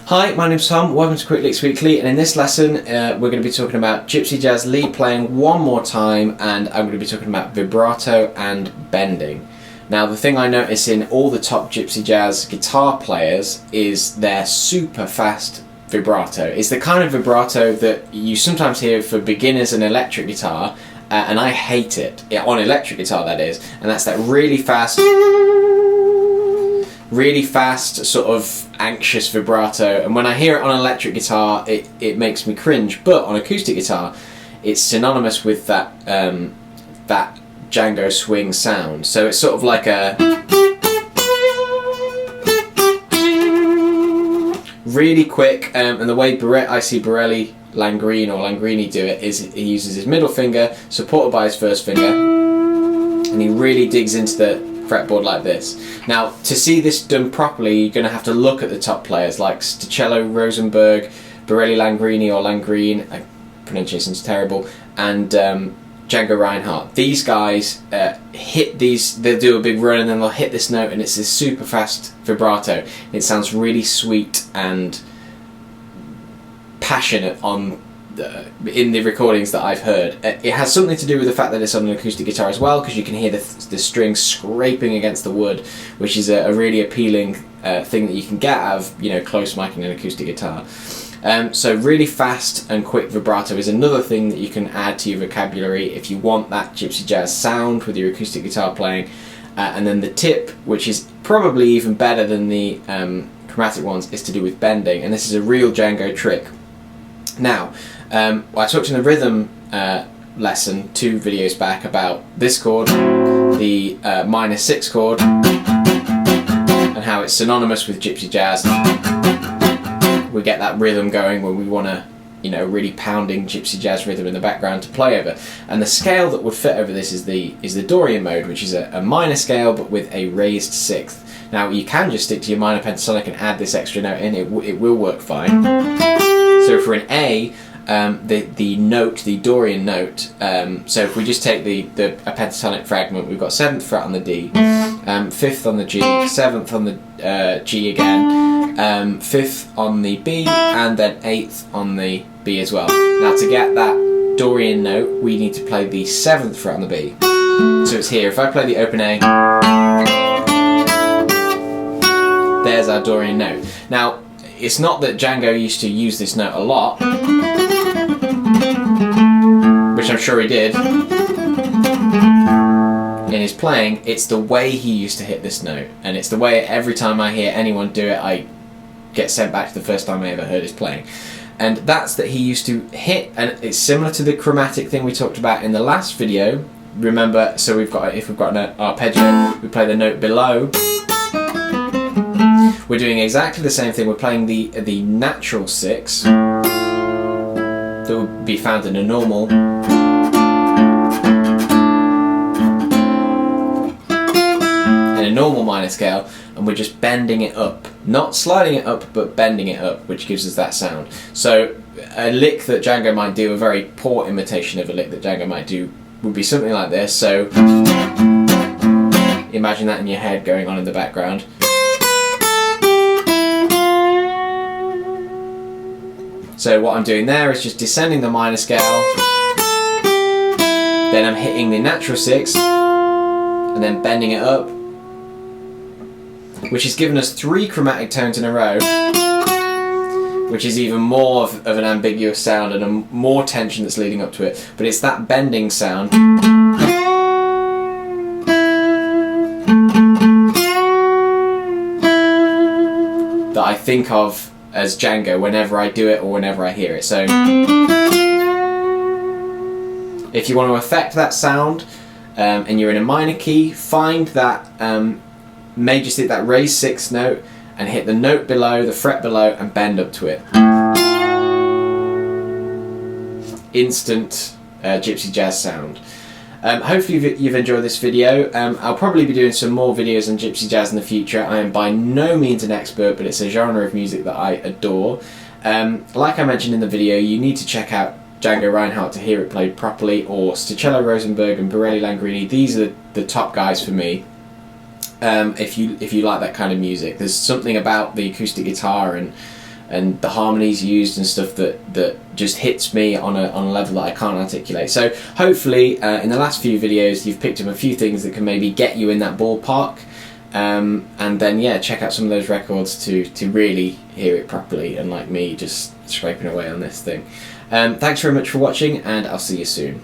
Hi, my name's Tom, welcome to Quick Licks Weekly, and in this lesson we're going to be talking about gypsy jazz lead playing one more time, and I'm going to be talking about vibrato and bending. Now the thing I notice in all the top gypsy jazz guitar players is their super fast vibrato. It's the kind of vibrato that you sometimes hear for beginners and electric guitar, and I hate it, on electric guitar that is, and that's that really fast sort of anxious vibrato, and when I hear it on electric guitar it makes me cringe, but on acoustic guitar it's synonymous with that that Django swing sound. So it's sort of like a really quick, and the way I see Langrini do it is he uses his middle finger supported by his first finger and he really digs into the fretboard like this. Now, to see this done properly, you're going to have to look at the top players like Sticello, Rosenberg, Borelli Langrini or Langrine, pronunciation's terrible, and Django Reinhardt. These guys hit these, they'll do a big run and then they'll hit this note and it's this super fast vibrato. It sounds really sweet and passionate in the recordings that I've heard. It has something to do with the fact that it's on an acoustic guitar as well, because you can hear the strings scraping against the wood, which is a really appealing thing that you can get out of close miking an acoustic guitar. So really fast and quick vibrato is another thing that you can add to your vocabulary if you want that gypsy jazz sound with your acoustic guitar playing. And then the tip, which is probably even better than the chromatic ones, is to do with bending, and this is a real Django trick. Now, I talked in the rhythm lesson 2 videos back about this chord, the minor 6 chord, and how it's synonymous with gypsy jazz. We get that rhythm going when we want a really pounding gypsy jazz rhythm in the background to play over. And the scale that would fit over this is the Dorian mode, which is a minor scale but with a raised 6th. Now you can just stick to your minor pentatonic and add this extra note in, it will work fine. So for an A, the note, the Dorian note, so if we just take a pentatonic fragment, we've got 7th fret on the D, 5th on the G, 7th on the G again, 5th on the B, and then 8th on the B as well. Now to get that Dorian note, we need to play the 7th fret on the B. So it's here. If I play the open A, there's our Dorian note. Now, it's not that Django used to use this note a lot, which I'm sure he did in his playing. It's the way he used to hit this note, and it's the way every time I hear anyone do it I get sent back to the first time I ever heard his playing. And that's that he used to hit, and it's similar to the chromatic thing we talked about in the last video. Remember, so if we've got an arpeggio, we play the note below. We're doing exactly the same thing. We're playing the natural 6 that would be found in a normal, minor scale, and we're just bending it up, not sliding it up but bending it up, which gives us that sound. So a lick that Django might do, a very poor imitation of a lick that Django might do, would be something like this. So imagine that in your head going on in the background. So what I'm doing there is just descending the minor scale, then I'm hitting the natural 6 and then bending it up, which has given us 3 chromatic tones in a row, which is even more of an ambiguous sound and a more tension that's leading up to it. But it's that bending sound that I think of as Django whenever I do it or whenever I hear it. So if you want to affect that sound and you're in a minor key, find that major, hit that raised 6th note and hit the note below, the fret below, and bend up to it. Instant gypsy jazz sound. Hopefully you've enjoyed this video. I'll probably be doing some more videos on gypsy jazz in the future. I am by no means an expert, but it's a genre of music that I adore. Like I mentioned in the video, you need to check out Django Reinhardt to hear it played properly, or Sticello, Rosenberg and Borelli Langrini. These are the top guys for me. If you like that kind of music, there's something about the acoustic guitar and and the harmonies used and stuff that just hits me on a level that I can't articulate. So hopefully in the last few videos you've picked up a few things that can maybe get you in that ballpark, and then yeah, check out some of those records to really hear it properly, unlike me just scraping away on this thing. Thanks very much for watching, and I'll see you soon.